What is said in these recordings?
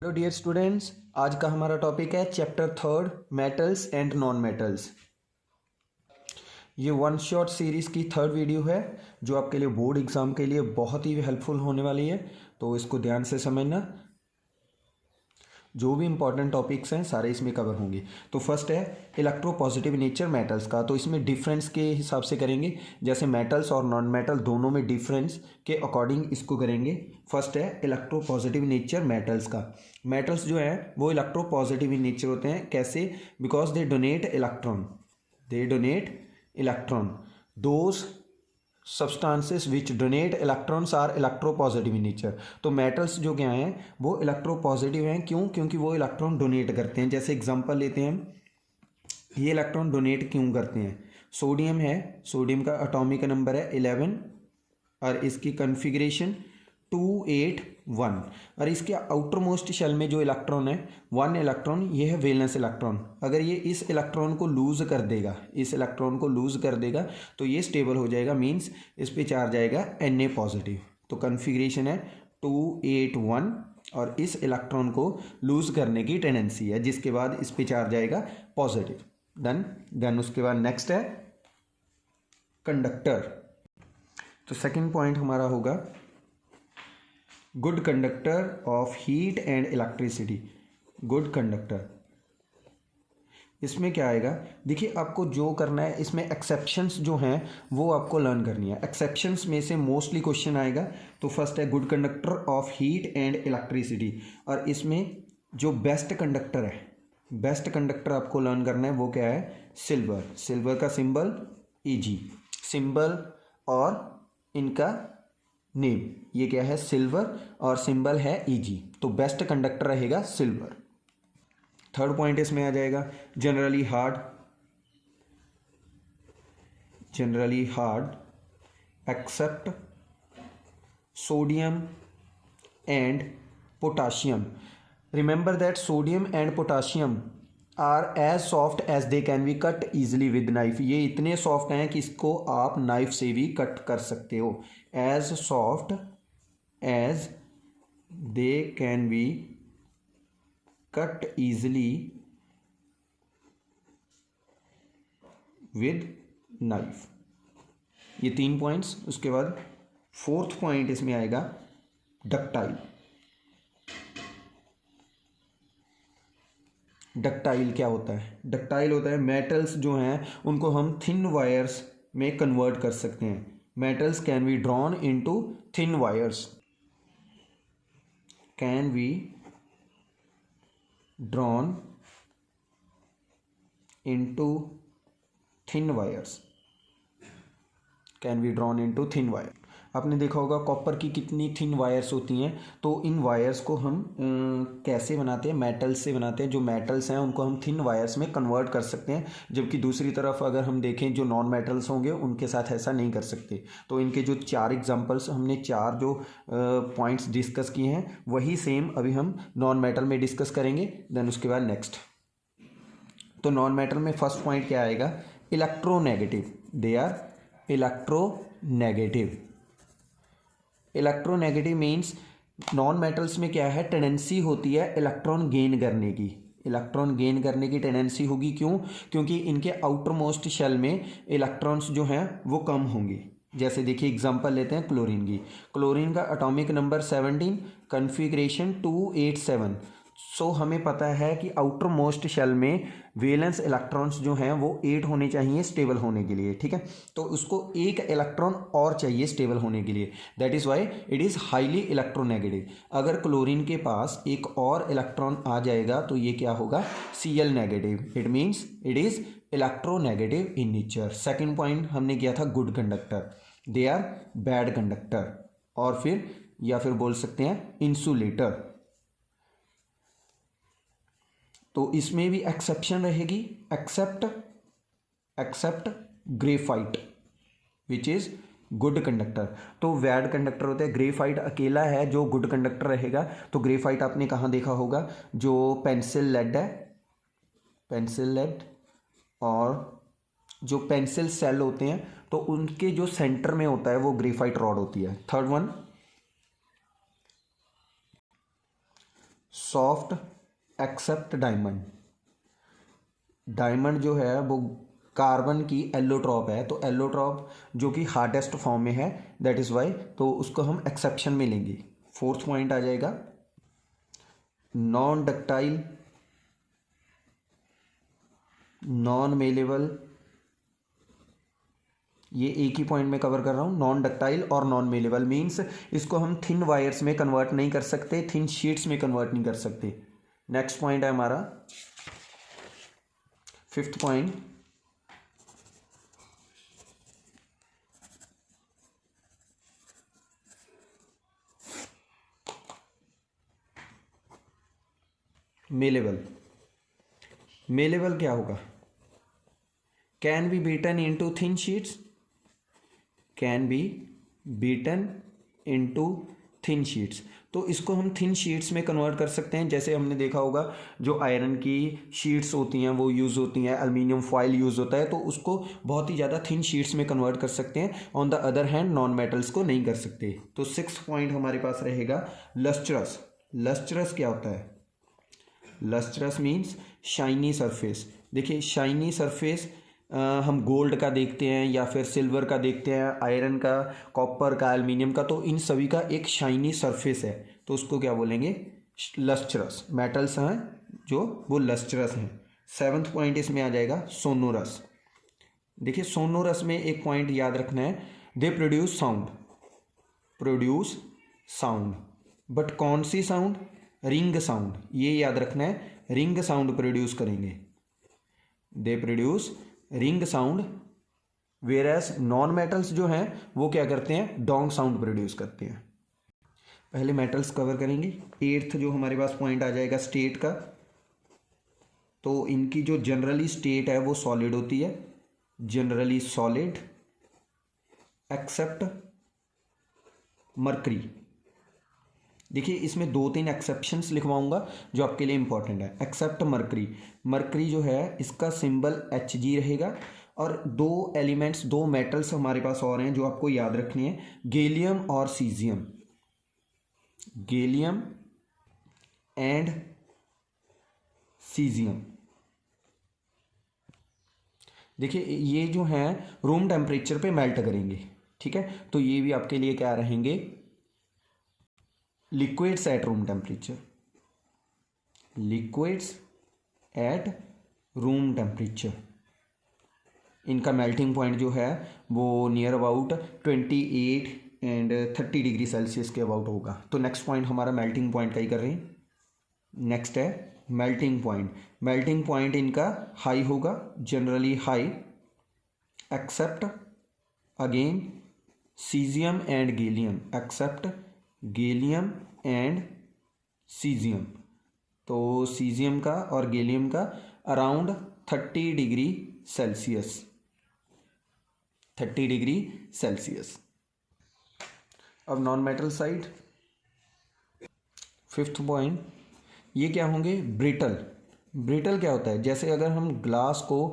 Hello dear students, आज का हमारा टॉपिक है chapter third, metals and non metals. ये वन शॉट सीरीज़ की थर्ड वीडियो है जो आपके लिए बोर्ड एग्ज़ाम के लिए बहुत ही हेल्पफुल होने वाली है, तो इसको ध्यान से समझना। जो भी इंपॉर्टेंट टॉपिक्स हैं सारे इसमें कवर होंगे। तो फर्स्ट है इलेक्ट्रोपॉजिटिव नेचर मेटल्स का, तो इसमें डिफरेंस के हिसाब से करेंगे, जैसे मेटल्स और नॉन मेटल दोनों में डिफरेंस के अकॉर्डिंग इसको करेंगे। फर्स्ट है इलेक्ट्रोपॉजिटिव नेचर मेटल्स का। मेटल्स जो है वो इलेक्ट्रोपॉजिटिव इन नेचर होते हैं। कैसे? Because they donate electron, they donate electron. Those substances which donate electrons are electropositive in nature. तो मेटल्स जो क्या हैं वो इलेक्ट्रोपॉजिटिव हैं। क्यों? क्योंकि वो इलेक्ट्रॉन डोनेट करते हैं। जैसे एग्जांपल लेते हैं, ये इलेक्ट्रॉन डोनेट क्यों करते हैं? सोडियम है, सोडियम का एटॉमिक नंबर है 11 और इसकी कॉन्फ़िगरेशन 281 और इसके आउटर मोस्ट शेल में जो इलेक्ट्रॉन है 1 इलेक्ट्रॉन, ये है वैलेंस इलेक्ट्रॉन। अगर ये इस इलेक्ट्रॉन को लूज़ कर देगा, इस इलेक्ट्रॉन को लूज़ कर देगा तो ये स्टेबल हो जाएगा, मीन्स इस पे चार्ज आएगा Na पॉजिटिव। तो कॉन्फ़िगरेशन है 281 और इस इलेक्ट्रॉन को लूज़ करने की टेंडेंसी है, जिसके बाद इस पे चार्ज आएगा पॉजिटिव। देन उसके बाद नेक्स्ट है कंडक्टर। तो सेकंड पॉइंट हमारा होगा good conductor of heat and electricity. Good conductor, इसमें क्या आएगा? देखिए, आपको जो करना है इसमें एक्सेप्शंस जो हैं वो आपको लर्न करनी है। एक्सेप्शंस में से मोस्टली क्वेश्चन आएगा। तो फर्स्ट है good conductor of heat and electricity, और इसमें जो बेस्ट कंडक्टर है, बेस्ट कंडक्टर आपको लर्न करना है वो क्या है? सिल्वर। सिल्वर का सिंबल Eg, सिंबल और इनका नेम, ये क्या है? सिल्वर और सिंबल है Eg। तो बेस्ट कंडक्टर रहेगा सिल्वर। थर्ड पॉइंट इसमें आ जाएगा generally hard. Generally hard except sodium and potassium. Remember that sodium and potassium are as soft as they can be cut easily with knife. ये इतने soft हैं कि इसको आप नाइफ से भी कट कर सकते हो। As soft as they can be cut easily with knife. ये 3 पॉइंट्स। उसके बाद फोर्थ पॉइंट इसमें आएगा डक्टाइल। डक्टाइल क्या होता है? डक्टाइल होता है मेटल्स जो हैं उनको हम थिन वायर्स में कन्वर्ट कर सकते हैं। Metals can be drawn into thin wires, can be drawn into thin wires, can be drawn into thin wire. आपने देखा होगा कॉपर की कितनी थिन वायर्स होती हैं। तो इन वायर्स को हम कैसे बनाते हैं? मेटल्स से बनाते हैं। जो मेटल्स हैं उनको हम थिन वायर्स में कन्वर्ट कर सकते हैं, जबकि दूसरी तरफ अगर हम देखें जो नॉन मेटल्स होंगे उनके साथ ऐसा नहीं कर सकते। तो इनके जो 4 एग्जांपल्स, हमने 4 जो पॉइंट्स डिस्कस किए हैं वही सेम अभी हम नॉन मेटल में डिस्कस करेंगे। देन उसके बाद नेक्स्ट, तो नॉन मेटल में फर्स्ट पॉइंट क्या आएगा? Electronegative. They are electronegative. Electronegative means non metals में क्या है? टेंडेंसी होती है इलेक्ट्रॉन गेन करने की। इलेक्ट्रॉन गेन करने की टेंडेंसी होगी। क्यों? क्योंकि इनके आउटर मोस्ट शेल में इलेक्ट्रॉन्स जो हैं वो कम होंगे। जैसे देखिए एग्जांपल लेते हैं क्लोरीन की। क्लोरीन का एटॉमिक नंबर 17, कॉन्फ़िगरेशन 287। सो हमें पता है कि आउटर मोस्ट शेल में वैलेंस इलेक्ट्रॉन्स जो हैं वो 8 होने चाहिए स्टेबल होने के लिए। ठीक है, तो उसको एक इलेक्ट्रॉन और चाहिए स्टेबल होने के लिए। That is why it is highly electronegative. अगर क्लोरीन के पास एक और इलेक्ट्रॉन आ जाएगा तो ये क्या होगा? Cl negative. It means it is electronegative in nature. Second point हमने किया था good conductor, they are bad conductor, और फिर या फिर बोल सकते हैं इंसुलेटर। तो इसमें भी एक्सेप्शन रहेगी, except graphite which is good conductor. तो बैड कंडक्टर होते हैं। ग्रेफाइट अकेला है जो गुड कंडक्टर रहेगा। तो ग्रेफाइट आपने कहाँ देखा होगा? जो पेंसिल लेड है, पेंसिल लेड, और जो पेंसिल सेल होते हैं तो उनके जो सेंटर में होता है वो ग्रेफाइट रॉड होती है। Third one soft except diamond. Diamond जो है वो कार्बन की एलोट्रॉप है, तो एलोट्रॉप जो कि हार्डेस्ट फॉर्म में है, दैट इज़ वाई, तो उसको हम एक्सेप्शन में लेंगे। फोर्थ पॉइंट आ जाएगा नॉन डक्टाइल, नॉन मेलेबल। ये एक ही पॉइंट में कवर कर रहा हूँ, नॉन डक्टाइल और नॉन मेलेबल मीन्स इसको हम थिन वायर्स में कन्वर्ट नहीं कर सकते, थिन शीट्स में कन्वर्ट नहीं कर सकते। नेक्स्ट पॉइंट है हमारा फिफ्थ पॉइंट, मेलेबल। मेलेबल क्या होगा? Can be beaten into thin sheets, can be beaten into thin sheets. तो इसको हम थिन शीट्स में कन्वर्ट कर सकते हैं। जैसे हमने देखा होगा जो आयरन की शीट्स होती हैं वो यूज़ होती हैं, एल्युमिनियम फॉयल यूज़ होता है, तो उसको बहुत ही ज़्यादा थिन शीट्स में कन्वर्ट कर सकते हैं। On the other hand non metals को नहीं कर सकते। तो सिक्स्थ पॉइंट हमारे पास रहेगा लस्ट्रस। लस्ट्रस क्या होता है? Lustrous means shiny surface. देखिए शाइनी सरफेस हम गोल्ड का देखते हैं या फिर सिल्वर का देखते हैं, आयरन का, कॉपर का, एल्युमिनियम का, तो इन सभी का एक शाइनी सरफेस है, तो उसको क्या बोलेंगे? लस्ट्रस। मेटल्स हैं जो वो लस्ट्रस हैं। सेवन्थ पॉइंट इसमें आ जाएगा सोनोरस। देखिए सोनोरस में एक पॉइंट याद रखना है, they produce sound, produce sound, but कौन सी साउंड? रिंग साउंड, ये याद रखना है, रिंग साउंड प्रोड्यूस करेंगे। They produce ring sound, whereas non metals जो हैं वो क्या करते हैं? डोंग साउंड प्रोड्यूस करते हैं। पहले मेटल्स कवर करेंगे। एट्थ जो हमारे पास पॉइंट आ जाएगा स्टेट का, तो इनकी जो जनरली स्टेट है वो सॉलिड होती है, जनरली सॉलिड एक्सेप्ट मरकरी। देखिए इसमें दो तीन एक्सेप्शंस लिखवाऊंगा जो आपके लिए इंपॉर्टेंट है। एक्सेप्ट मरकरी, मरकरी जो है इसका सिंबल Hg रहेगा। और दो एलिमेंट्स, दो मेटल्स हमारे पास और हैं जो आपको याद रखनी है, गैलियम और सीजियम, गैलियम एंड सीजियम। देखिए ये जो हैं रूम टेम्परेचर पे मेल्ट करेंगे, ठीक है, तो ये भी आपके लिए क्या रहेंगे? Liquids at room temperature, liquids at room temperature. इनका मेल्टिंग पॉइंट जो है वो near about 28 and 30 degree Celsius के अबाउट होगा। तो नेक्स्ट पॉइंट हमारा मेल्टिंग पॉइंट का ही कर रहे हैं। नेक्स्ट है मेल्टिंग पॉइंट। मेल्टिंग पॉइंट इनका हाई होगा, generally high, except again caesium and gallium, except gallium and caesium. तो सीजियम का और गैलियम का around 30 degree Celsius, 30 degree Celsius. अब non metal side, fifth point, ये क्या होंगे? ब्रिटल। ब्रिटल क्या होता है? जैसे अगर हम ग्लास को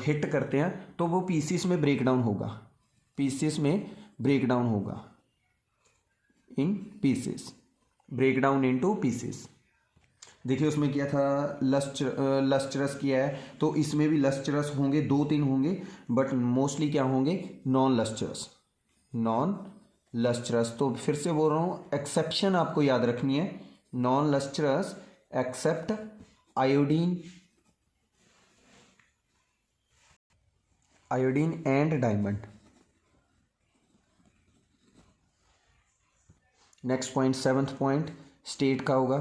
हिट करते हैं तो वो पीसीस में ब्रेक डाउन होगा, पीसीस में ब्रेक डाउन होगा, in pieces, break down into pieces. देखिए उसमें किया था लस्ट्रस किया है, तो इसमें भी लस्ट्रस होंगे, दो तीन होंगे, बट मोस्टली क्या होंगे? Non lustrous, non lustrous. तो फिर से बोल रहा हूँ, एक्सेप्शन आपको याद रखनी है, non lustrous except iodine, iodine and diamond. Next point, seventh point, state का होगा।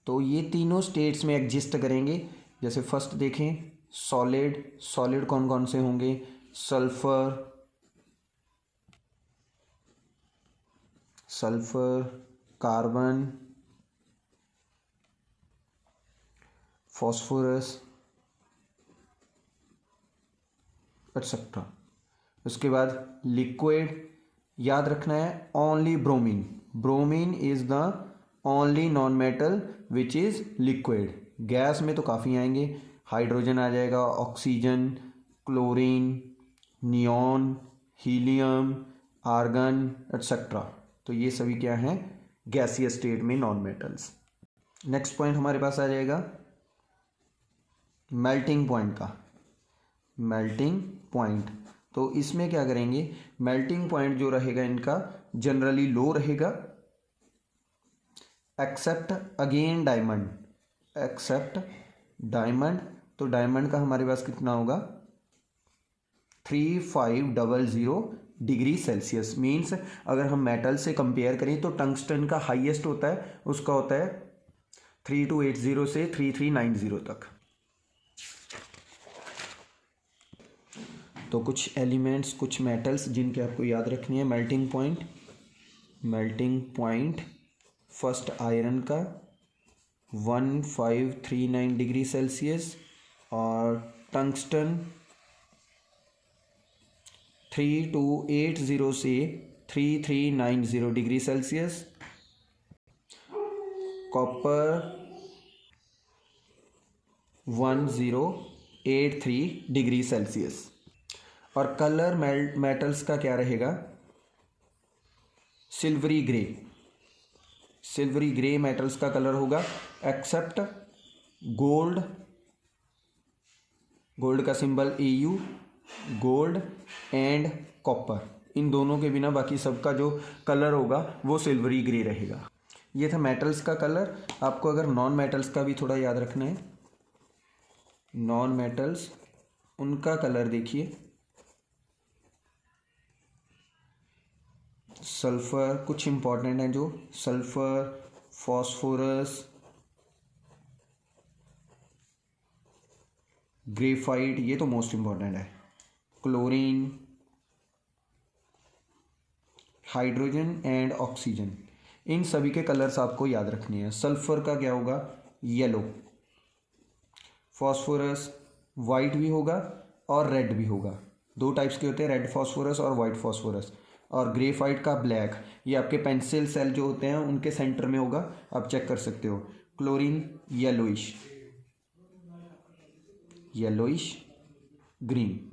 तो ये तीनों स्टेट्स में एग्जिस्ट करेंगे। जैसे फर्स्ट देखें सॉलिड, सॉलिड कौन कौन से होंगे? Sulphur, sulphur, carbon, phosphorus etcetera. उसके बाद लिक्विड याद रखना है, only bromine, bromine is the only non metal which is liquid. Gas में तो काफ़ी आएंगे, हाइड्रोजन आ जाएगा, oxygen, chlorine, neon, helium, argon etcetera. तो ये सभी क्या हैं? गैसीय स्टेट में नॉन मेटल्स। नेक्स्ट पॉइंट हमारे पास आ जाएगा मेल्टिंग पॉइंट का। मेल्टिंग पॉइंट, तो इसमें क्या करेंगे, मेल्टिंग पॉइंट जो रहेगा इनका जनरली लो रहेगा, except again diamond, except diamond. तो डायमंड का हमारे पास कितना होगा 3500 डिग्री सेल्सियस। मीन्स अगर हम मेटल से कंपेयर करें तो टंगस्टन का हाईएस्ट होता है, उसका होता है 3280 से 3390 तक। तो कुछ एलिमेंट्स, कुछ मेटल्स जिनके आपको याद रखनी है। Melting point, melting point first iron का 1539 डिग्री सेल्सियस और टंगस्टन 3280 से 3390 degree Celsius, copper 1083 degree Celsius. और कलर मेटल्स का क्या रहेगा, silvery grey, silvery grey metals का कलर होगा, एक्सेप्ट गोल्ड, गोल्ड का symbol AU, gold and copper, इन दोनों के बिना बाकी सबका जो कलर होगा वो सिल्वरी ग्रे रहेगा। ये था मेटल्स का कलर। आपको अगर नॉन मेटल्स का भी थोड़ा याद रखना है, नॉन मेटल्स उनका कलर देखिए, सल्फर, कुछ इंपॉर्टेंट हैं जो सल्फर, फॉस्फोरस, ग्रेफाइट, ये तो मोस्ट इंपॉर्टेंट है, क्लोरीन, हाइड्रोजन एंड ऑक्सीजन, इन सभी के कलर्स आपको याद रखनी है। सल्फर का क्या होगा, येलो, फॉस्फोरस वाइट भी होगा और रेड भी होगा, दो टाइप्स के होते हैं, रेड फॉस्फोरस और वाइट फॉस्फोरस। और ग्रेफाइट का ब्लैक, ये आपके पेंसिल सेल जो होते हैं उनके सेंटर में होगा, आप चेक कर सकते हो। Chlorine yellowish, yellowish green.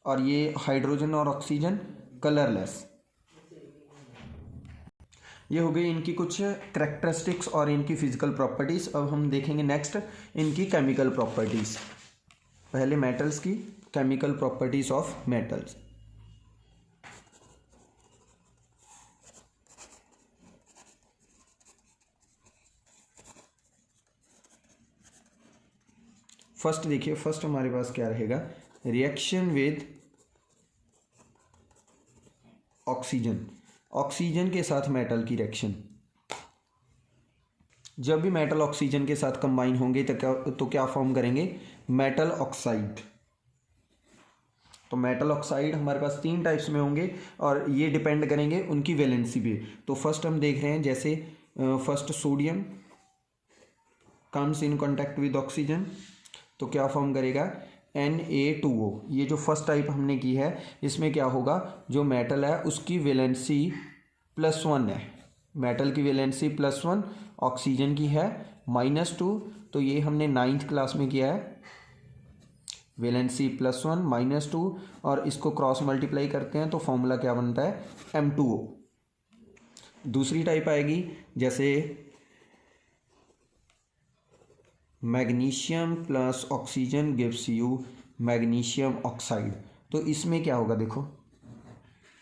और ये हाइड्रोजन और ऑक्सीजन कलरलेस। ये हो गई इनकी कुछ कैरेक्टरिस्टिक्स और इनकी फिजिकल प्रॉपर्टीज। अब हम देखेंगे नेक्स्ट इनकी केमिकल प्रॉपर्टीज। पहले मेटल्स की chemical properties of metals. First देखिए, फर्स्ट हमारे पास क्या रहेगा, रिएक्शन विद ऑक्सीजन, ऑक्सीजन के साथ मेटल की रिएक्शन। जब भी मेटल ऑक्सीजन के साथ कंबाइन होंगे तो क्या फॉर्म करेंगे, मेटल ऑक्साइड। तो मेटल ऑक्साइड हमारे पास तीन टाइप्स में होंगे और ये डिपेंड करेंगे उनकी वैलेंसी पे। तो फर्स्ट हम देख रहे हैं, जैसे first sodium comes in contact with oxygen तो क्या फॉर्म करेगा, Na2O। ये जो फर्स्ट टाइप हमने की है इसमें क्या होगा, जो मेटल है उसकी वैलेंसी +1 है, मेटल की वैलेंसी +1, ऑक्सीजन की है -2। तो ये हमने 9th क्लास में किया है, वैलेंसी +1 -2, और इसको क्रॉस मल्टीप्लाई करते हैं तो फॉर्मूला क्या बनता है, M2O। दूसरी टाइप आएगी, जैसे magnesium plus oxygen gives you magnesium oxide. तो इसमें क्या होगा, देखो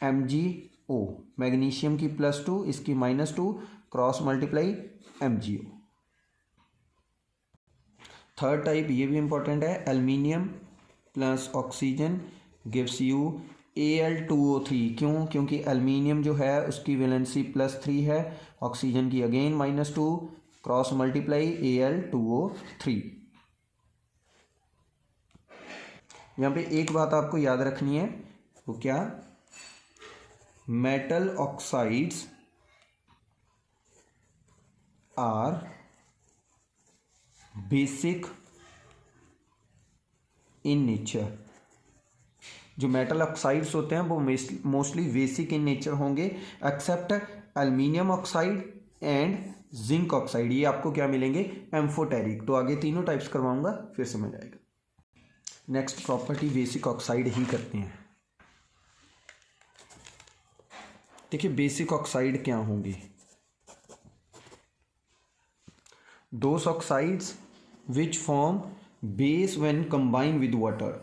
MgO, मैग्नीशियम की +2, इसकी -2, cross multiply MgO। Third type ये भी इंपॉर्टेंट है, aluminium plus oxygen gives you Al2O3। क्यों, क्योंकि एल्यूमिनियम जो है उसकी वैलेंसी +3 है, ऑक्सीजन की अगेन -2, क्रॉस मल्टीप्लाई Al2O3। यहाँ पे एक बात आपको याद रखनी है, वो क्या, metal oxides are basic in nature. जो मेटल ऑक्साइड्स होते हैं वो मोस्टली बेसिक इन नेचर होंगे, except aluminium oxide and zinc oxide, ये आपको क्या मिलेंगे, एम्फोटेरिक। तो आगे तीनों टाइप्स करवाऊंगा, फिर समझ आएगा। नेक्स्ट प्रॉपर्टी बेसिक ऑक्साइड ही करते हैं। देखिए बेसिक ऑक्साइड क्या होंगे, those oxides which form base when combine with water,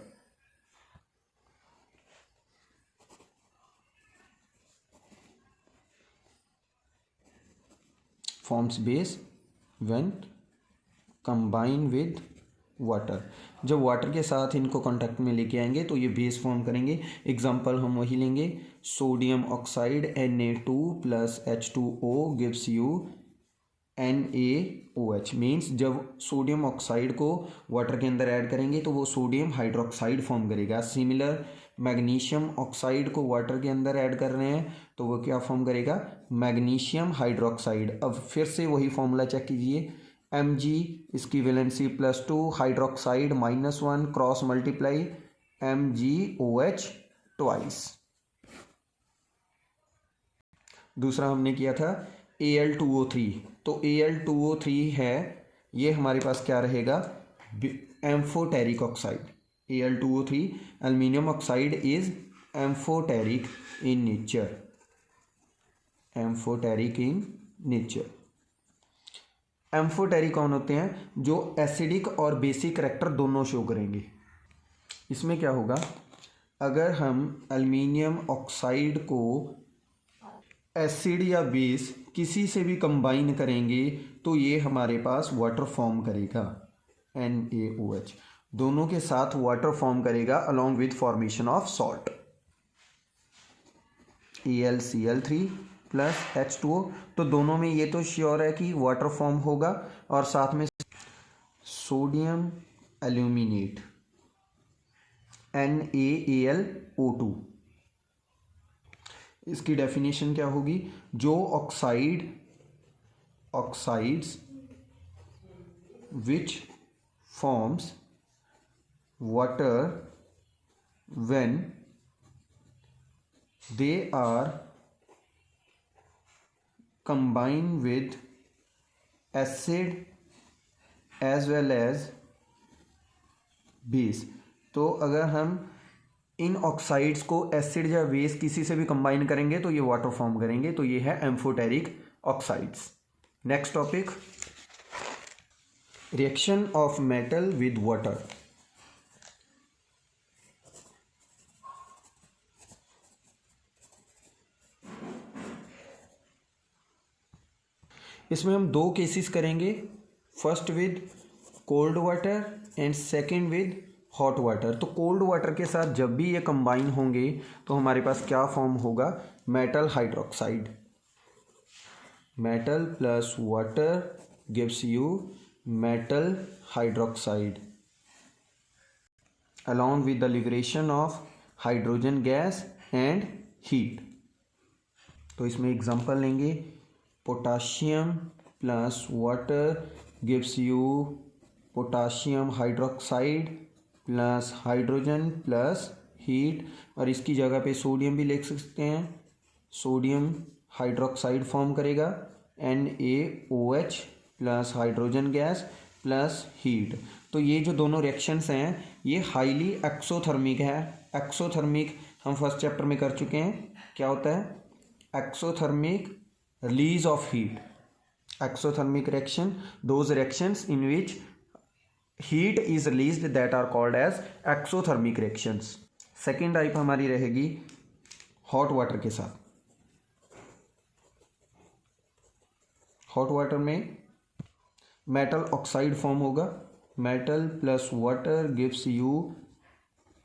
forms base when combine with water. जब वाटर के साथ इनको कांटेक्ट में लेके आएंगे तो ये बेस फॉर्म करेंगे। एग्जांपल हम वही लेंगे, sodium oxide Na2 plus H2O gives you NaOH। Means जब सोडियम ऑक्साइड को वाटर के अंदर ऐड करेंगे तो वो सोडियम हाइड्रोक्साइड फॉर्म करेगा। सिमिलर मैग्नीशियम ऑक्साइड को वाटर के अंदर ऐड कर रहे हैं तो वो क्या फॉर्म करेगा, मैग्नीशियम हाइड्रोक्साइड। अब फिर से वही फॉर्मूला चेक कीजिए, Mg इसकी valency +2, hydroxide -1, cross multiply MgOH twice. दूसरा हमने किया था Al2O3, तो Al2O3 है, ये हमारे पास क्या रहेगा, amphoteric oxide. Al2O3 aluminium oxide is amphoteric in nature, amphoteric in nature. Amphoteric कौन होते हैं, जो एसिडिक और बेसिक करैक्टर दोनों शो करेंगे। इसमें क्या होगा, अगर हम एल्यूमिनियम ऑक्साइड को एसिड या बेस किसी से भी कंबाइन करेंगे तो ये हमारे पास वाटर फॉर्म करेगा, NaOH, दोनों के साथ वाटर फॉर्म करेगा along with formation of salt, AlCl3 plus H2O। तो दोनों में ये तो श्योर है कि वाटर फॉर्म होगा, और साथ में सोडियम एल्यूमिनेट NaAlO2। इसकी डेफिनेशन क्या होगी, जो oxides which forms water when they are combine with acid as well as base। तो अगर हम इन ऑक्साइड्स को एसिड या बेस किसी से भी कंबाइन करेंगे तो ये वाटर फॉर्म करेंगे, तो ये है amphoteric oxides. Next topic, reaction of metal with water. इसमें हम दो केसेस करेंगे, first with cold water and second with hot water. तो कोल्ड वाटर के साथ जब भी ये कंबाइन होंगे तो हमारे पास क्या फॉर्म होगा, metal hydroxide. Metal plus water gives you metal hydroxide along with the liberation of hydrogen gas and heat. तो इसमें एग्जांपल लेंगे, potassium plus water gives you potassium hydroxide plus hydrogen plus heat, और इसकी जगह पे sodium भी लिख सकते हैं, सोडियम हाइड्रोक्साइड फॉर्म करेगा NaOH plus hydrogen gas plus heat. तो ये जो दोनों रिएक्शंस हैं ये हाईली एक्सोथर्मिक है। एक्सोथर्मिक हम फर्स्ट चैप्टर में कर चुके हैं, क्या होता है, exothermic release of heat. Exothermic reaction, those reactions in which heat is released that are called as exothermic reactions. Second type हमारी रहेगी हॉट वाटर के साथ। हॉट वाटर में मेटल ऑक्साइड फॉर्म होगा, metal plus water gives you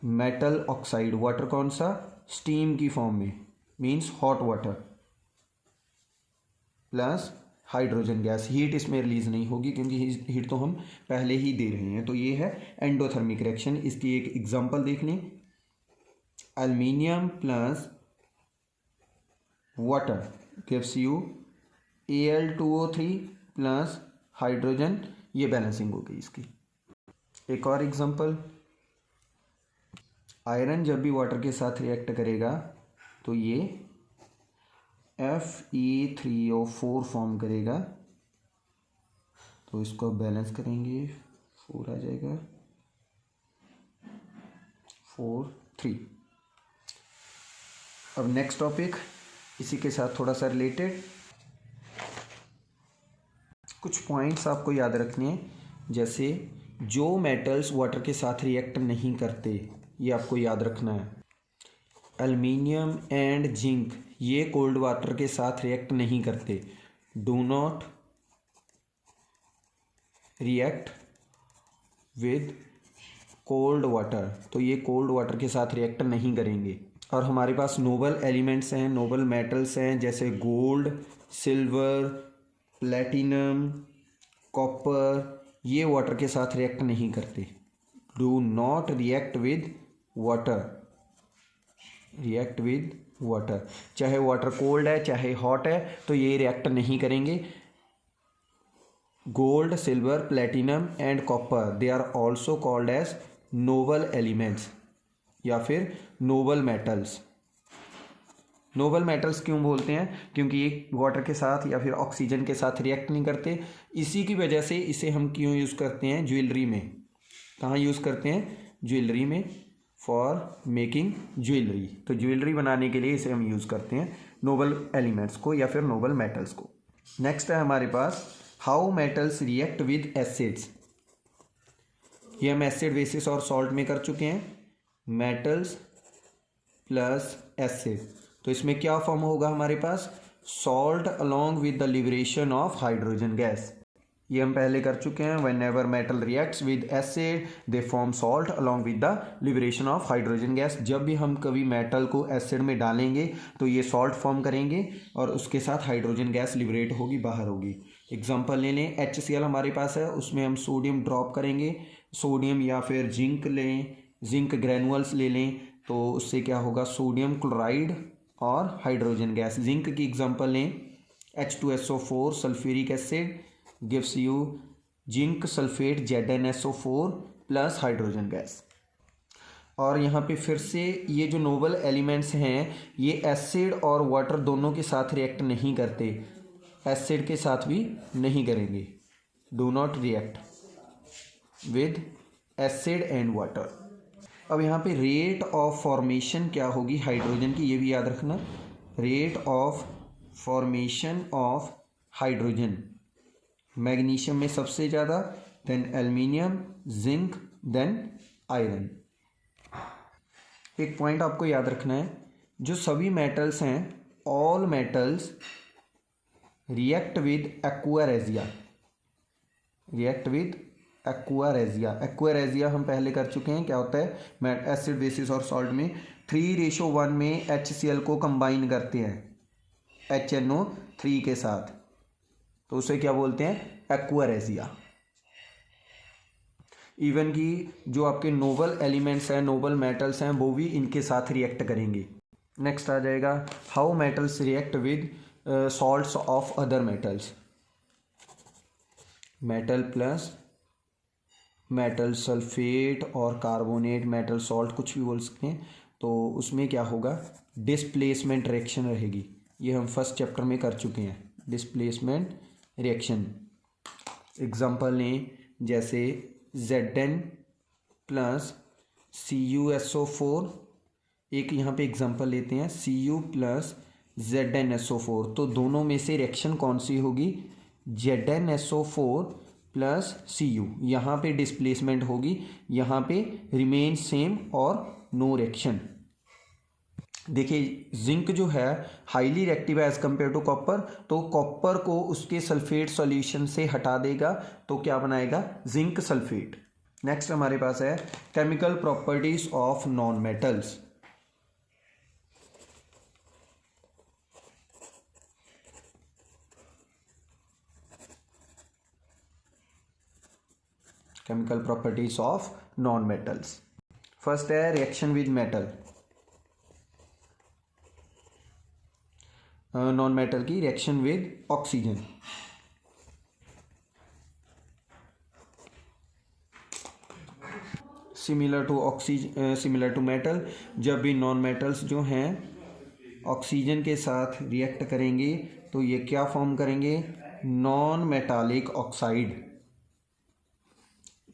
metal oxide. Water कौन सा, steam की form में, means hot water plus hydrogen gas. Heat इसमें रिलीज नहीं होगी क्योंकि हीट तो हम पहले ही दे रहे हैं। तो ये है एंडोथर्मिक रिएक्शन। इसकी एक एग्जांपल देख लें, aluminium plus water gives you Al2O3 plus hydrogen, ये बैलेंसिंग हो गई इसकी। एक और एग्जांपल, आयरन जब भी वाटर के साथ रिएक्ट करेगा तो ये Fe3O4 फॉर्म करेगा। तो इसको बैलेंस करेंगे, 4 आ जाएगा, 4 3। अब नेक्स्ट टॉपिक इसी के साथ थोड़ा सा रिलेटेड, कुछ पॉइंट्स आपको याद रखने हैं, जैसे जो मेटल्स वाटर के साथ रिएक्ट नहीं करते, ये आपको याद रखना है। एल्युमिनियम एंड जिंक ये कोल्ड वाटर के साथ रिएक्ट नहीं करते, do not react with cold water, तो ये कोल्ड वाटर के साथ रिएक्ट नहीं करेंगे। और हमारे पास नोबल एलिमेंट्स हैं, नोबल मेटल्स हैं, जैसे गोल्ड, सिल्वर, प्लेटिनम, कॉपर, ये वाटर के साथ रिएक्ट नहीं करते। Do not react with water, react with water, चाहे वाटर कोल्ड है चाहे हॉट है तो ये रिएक्ट नहीं करेंगे। Gold, silver, platinum and copper they are also called as noble elements या फिर नोबल मेटल्स। नोबल मेटल्स क्यों बोलते हैं? क्योंकि ये वाटर के साथ या फिर ऑक्सीजन के साथ रिएक्ट नहीं करते। इसी की वजह से इसे हम क्यों यूज़ करते हैं ज्वेलरी में। कहाँ यूज़ करते हैं? ज्वेलरी में, फॉर मेकिंग ज्वेलरी। तो ज्वेलरी बनाने के लिए इसे हम यूज़ करते हैं नोबल एलिमेंट्स को या फिर नोबल मेटल्स को। नेक्स्ट है हमारे पास how metals react with acids. ये हम एसिड, बेसिस और सॉल्ट में कर चुके हैं। मेटल्स प्लस एसिड, तो इसमें क्या फॉर्म होगा हमारे पास? Salt along with the liberation of hydrogen gas. ये हम पहले कर चुके हैं। Whenever metal reacts with acid they form salt along with the liberation of hydrogen gas. जब भी हम कभी मेटल को एसिड में डालेंगे तो ये सॉल्ट फॉर्म करेंगे और उसके साथ हाइड्रोजन गैस लिबरेट होगी, बाहर होगी। एग्जांपल ले लें, HCl हमारे पास है, उसमें हम सोडियम ड्रॉप करेंगे, सोडियम या फिर जिंक लें, जिंक ग्रैनुअल्स ले लें, तो उससे क्या होगा? सोडियम क्लोराइड और हाइड्रोजन गैस। जिंक की एग्जांपल लें, H2SO4 sulphuric acid gives you zinc sulphate ZnSO4 plus hydrogen gas. और यहाँ पे फिर से ये जो नोबल एलिमेंट्स हैं ये एसिड और वाटर दोनों के साथ रिएक्ट नहीं करते, एसिड के साथ भी नहीं करेंगे। Do not react with acid and water. अब यहाँ पे रेट ऑफ फॉर्मेशन क्या होगी हाइड्रोजन की, ये भी याद रखना। Rate of formation of hydrogen, magnesium में सबसे ज़्यादा, then aluminium, zinc, then iron. एक पॉइंट आपको याद रखना है, जो सभी मेटल्स हैं, all metals react with aqua regia, react with aqua regia. Aqua regia हम पहले कर चुके हैं, क्या होता है? एसिड, बेसिस और सॉल्ट में 3:1 में HCl को कंबाइन करते हैं HNO3 के साथ, तो उसे क्या बोलते हैं? एक्वारेजिया। इवन कि जो आपके नोबल एलिमेंट्स हैं, नोबल मेटल्स हैं, वो भी इनके साथ रिएक्ट करेंगे। नेक्स्ट आ जाएगा how metals react with salts of other metals. Metal plus metal sulphate और कार्बोनेट, मेटल सॉल्ट, कुछ भी बोल सकते हैं। तो उसमें क्या होगा? डिस्प्लेसमेंट रिएक्शन रहेगी। ये हम फर्स्ट चैप्टर में कर चुके हैं, डिस्प्लेसमेंट रिएक्शन। एग्जांपल लें, जैसे Zn प्लस CuSO4, एक यहाँ पे एग्जांपल लेते हैं, Cu प्लस ZnSO4, तो दोनों में से रिएक्शन कौन सी होगी? ZnSO4 plus Cu। यहाँ पे डिस्प्लेसमेंट होगी, यहाँ पे रिमेन सेम और नो रिएक्शन। देखिए जिंक जो है हाईली रिएक्टिव है एज कम्पेयर टू कॉपर, तो कॉपर को उसके सल्फेट सॉल्यूशन से हटा देगा तो क्या बनाएगा? Zinc sulphate. नेक्स्ट हमारे पास है chemical properties of non metals. Chemical properties of non metals. First है reaction with metal. Non metal की reaction with oxygen. Similar to oxygen, similar to metal, जब भी नॉन मेटल्स जो हैं ऑक्सीजन के साथ रिएक्ट करेंगे तो ये क्या फॉर्म करेंगे? Non metallic oxide.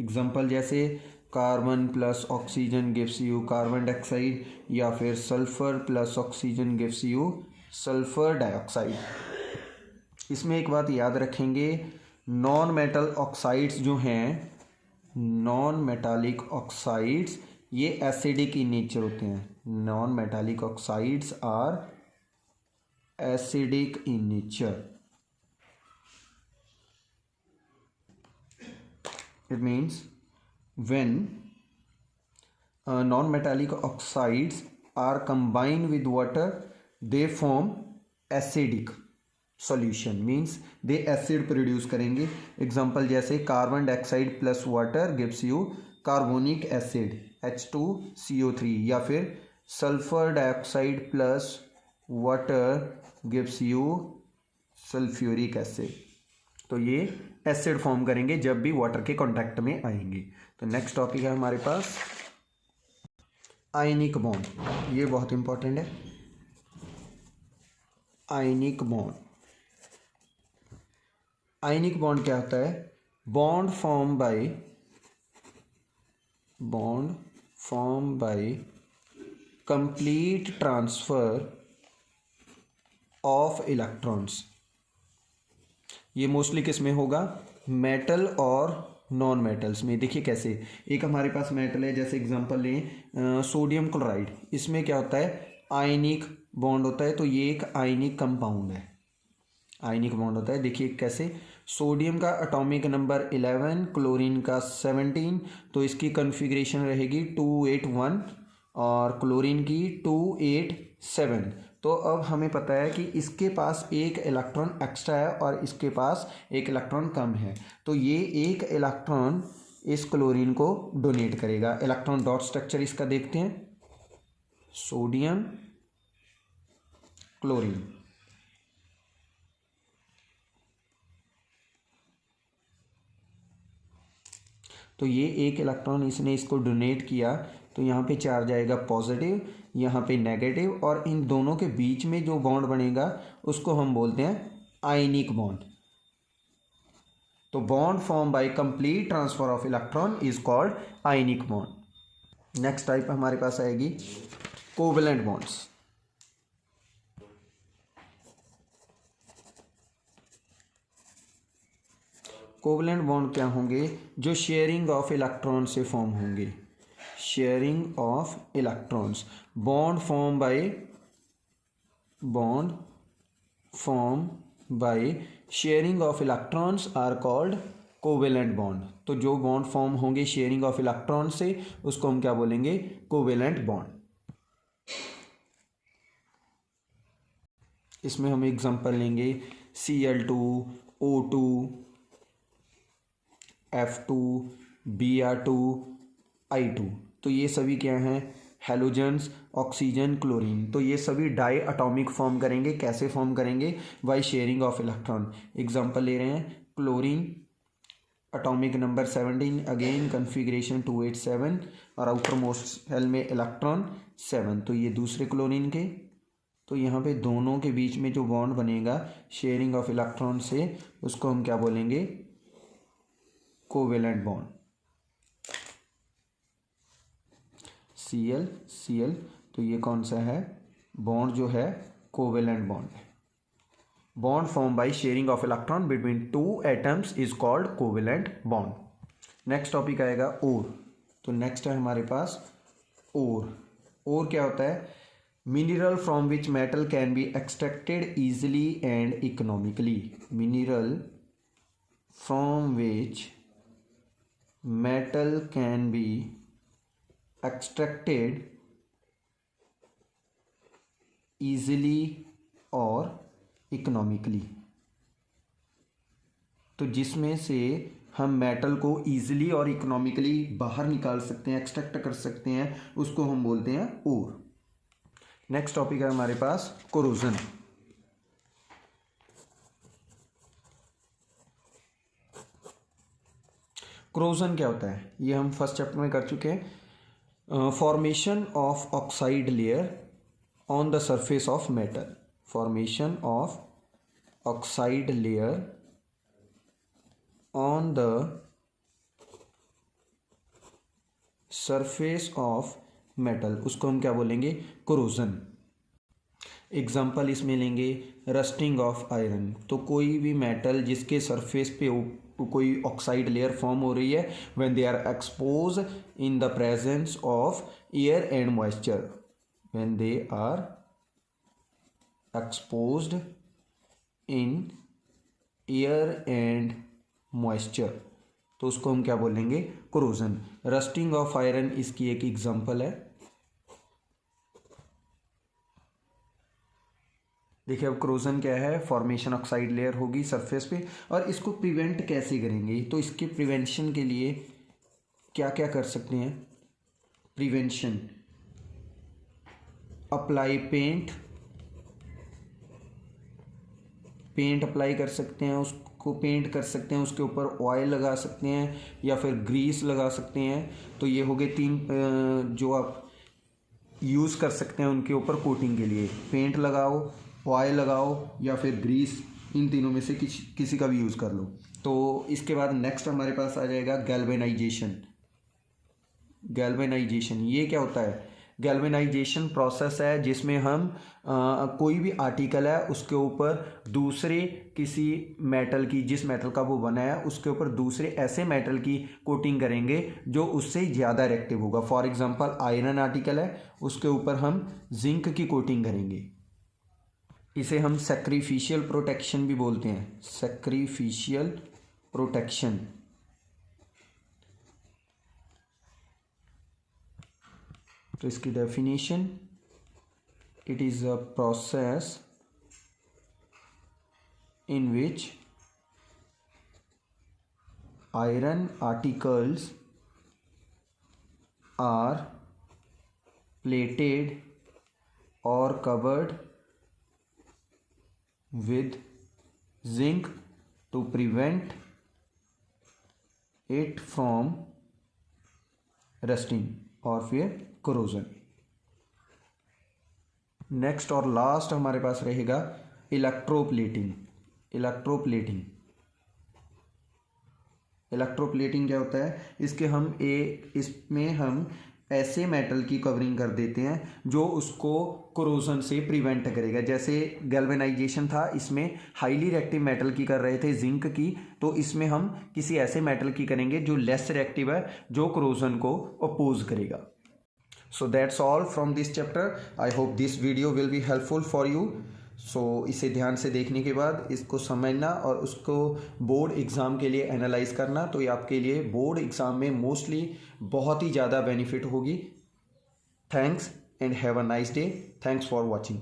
एग्जांपल जैसे carbon plus oxygen gives you carbon dioxide, या फिर sulphur plus oxygen gives you sulphur dioxide. इसमें एक बात याद रखेंगे, नॉन मेटल ऑक्साइड्स जो हैं, नॉन मेटालिक ऑक्साइड्स, ये एसिडिक इन नेचर होते हैं। Non metallic oxides are acidic in nature. It means when non-metallic oxides are combined with water, they form acidic solution, means they acid produce करेंगे। Example जैसे carbon dioxide plus water gives you carbonic acid H2CO3, या फिर sulphur dioxide plus water gives you sulphuric acid. तो ये acid form करेंगे जब भी water के कांटेक्ट में आएंगे। तो नेक्स्ट टॉपिक है हमारे पास आयनिक बॉन्ड। ये बहुत इंपॉर्टेंट है। आयनिक बॉन्ड, आयनिक बॉन्ड क्या होता है? Bond form bye complete transfer of electrons. ये मोस्टली किस में होगा? मेटल और नॉन मेटल्स में। देखिए कैसे, एक हमारे पास मेटल है, जैसे एग्जांपल लें सोडियम क्लोराइड, इसमें क्या होता है? आयनिक बॉन्ड होता है। तो ये एक आयनिक कंपाउंड है, आयनिक बॉन्ड होता है। देखिए कैसे, सोडियम का एटॉमिक नंबर 11, क्लोरीन का 17, तो इसकी कॉन्फ़िगरेशन रहेगी 281 और क्लोरीन की 287। तो अब हमें पता है कि इसके पास एक इलेक्ट्रॉन एक्स्ट्रा है और इसके पास एक इलेक्ट्रॉन कम है। तो ये एक इलेक्ट्रॉन इस क्लोरीन को डोनेट करेगा। इलेक्ट्रॉन डॉट स्ट्रक्चर इसका देखते हैं, सोडियम क्लोरीन। तो ये एक इलेक्ट्रॉन इसने इसको डोनेट किया, तो यहाँ पे चार्ज आएगा पॉजिटिव, यहाँ पे नेगेटिव, और इन दोनों के बीच में जो बॉन्ड बनेगा उसको हम बोलते हैं आयनिक बॉन्ड। तो bond form bye complete transfer of electron is called ionic bond. Next type हमारे पास आएगी कोवेलेंट बॉन्ड्स। कोवेलेंट बॉन्ड क्या होंगे? जो शेयरिंग ऑफ इलेक्ट्रॉन से फॉर्म होंगे, sharing of electrons. Bond form by sharing of electrons are called covalent bond. तो जो bond form होंगे शेयरिंग ऑफ इलेक्ट्रॉन से, उसको हम क्या बोलेंगे? Covalent bond. इसमें हम एग्जांपल लेंगे Cl2, O2, F2, Br2, I2। तो ये सभी क्या हैं? Halogens, oxygen, chlorine. तो ये सभी डाई एटॉमिक फॉर्म करेंगे। कैसे फॉर्म करेंगे? Bye sharing of electron. Example ले रहे हैं chlorine, atomic number 17, again configuration 287 और आउटर मोस्ट शेल में इलेक्ट्रॉन 7। तो ये दूसरे क्लोरीन के। तो यहाँ पे दोनों के बीच में जो बॉन्ड बनेगा शेयरिंग ऑफ इलेक्ट्रॉन से, उसको हम क्या बोलेंगे? Covalent bond. Cl, तो ये कौन सा है? बॉन्ड जो है कोवेलेंट बॉन्ड है। Bond form by sharing of electron between two atoms is called covalent bond. Next topic आएगा ओर। तो नेक्स्ट है हमारे पास ओर। ओर क्या होता है? Mineral from which metal can be extracted easily and economically. Mineral from which metal can be extracted easily और economically. तो जिसमें से हम मेटल को ईजिली और इकोनॉमिकली बाहर निकाल सकते हैं, एक्सट्रैक्ट कर सकते हैं, उसको हम बोलते हैं ओर। नेक्स्ट टॉपिक है हमारे पास कोरोजन। कोरोजन क्या होता है? ये हम फर्स्ट चैप्टर में कर चुके हैं। Formation of oxide layer on the surface of metal. Formation of oxide layer on the surface of metal, उसको हम क्या बोलेंगे? कोरोजन। एग्जाम्पल इसमें लेंगे रस्टिंग ऑफ आयरन। तो कोई भी मेटल जिसके सरफेस पे कोई ऑक्साइड लेयर फॉर्म हो रही है when they are expose in the presence of air and moisture, when they are exposed in air and moisture, तो उसको हम क्या बोलेंगे, कोरोजन। रस्टिंग ऑफ आयरन इसकी एक एग्जांपल है। देखिए अब कोरोजन क्या है, फॉर्मेशन ऑक्साइड लेयर होगी सरफेस पे, और इसको प्रिवेंट कैसे करेंगे, तो इसके प्रिवेंशन के लिए क्या क्या कर सकते हैं। प्रिवेंशन, अप्लाई पेंट अप्लाई कर सकते हैं, उसको पेंट कर सकते हैं, उसके ऊपर ऑयल लगा सकते हैं या फिर ग्रीस लगा सकते हैं। तो ये हो गए 3 जो आप यूज़ कर सकते हैं उनके ऊपर कोटिंग के लिए। पेंट लगाओ, ऑयल लगाओ या फिर ग्रीस, इन तीनों में से किसी का भी यूज़ कर लो। तो इसके बाद नेक्स्ट हमारे पास आ जाएगा गैल्वेनाइजेशन। गैल्वेनाइजेशन ये क्या होता है, गैल्वेनाइजेशन प्रोसेस है जिसमें हम कोई भी आर्टिकल है उसके ऊपर दूसरे किसी मेटल की, जिस मेटल का वो बना है उसके ऊपर दूसरे ऐसे मेटल की कोटिंग करेंगे जो उससे ज़्यादा रिएक्टिव होगा। फॉर एग्जांपल आयरन आर्टिकल है, उसके ऊपर हम जिंक की कोटिंग करेंगे। इसे हम सैक्रिफिशियल प्रोटेक्शन भी बोलते हैं, सैक्रिफिशियल प्रोटेक्शन। तो इसकी definition, it is a process in which iron articles are plated और covered with zinc to prevent it from rusting और फिर corrosion। नेक्स्ट और लास्ट हमारे पास रहेगा इलेक्ट्रोप्लेटिंग। इलेक्ट्रोप्लेटिंग क्या होता है, इसमें हम ऐसे मेटल की कवरिंग कर देते हैं जो उसको कोरोजन से प्रिवेंट करेगा। जैसे गैल्वेनाइजेशन था, इसमें हाईली रिएक्टिव मेटल की कर रहे थे, जिंक की, तो इसमें हम किसी ऐसे मेटल की करेंगे जो लेस रिएक्टिव है, जो कोरोजन को अपोज करेगा। So that's all from this chapter. I hope this video will be helpful for you. So इसे ध्यान से देखने के बाद इसको समझना और उसको बोर्ड एग्ज़ाम के लिए एनालाइज करना, तो ये आपके लिए बोर्ड एग्ज़ाम में मोस्टली बहुत ही ज़्यादा बेनिफिट होगी। Thanks and have a nice day. Thanks for watching.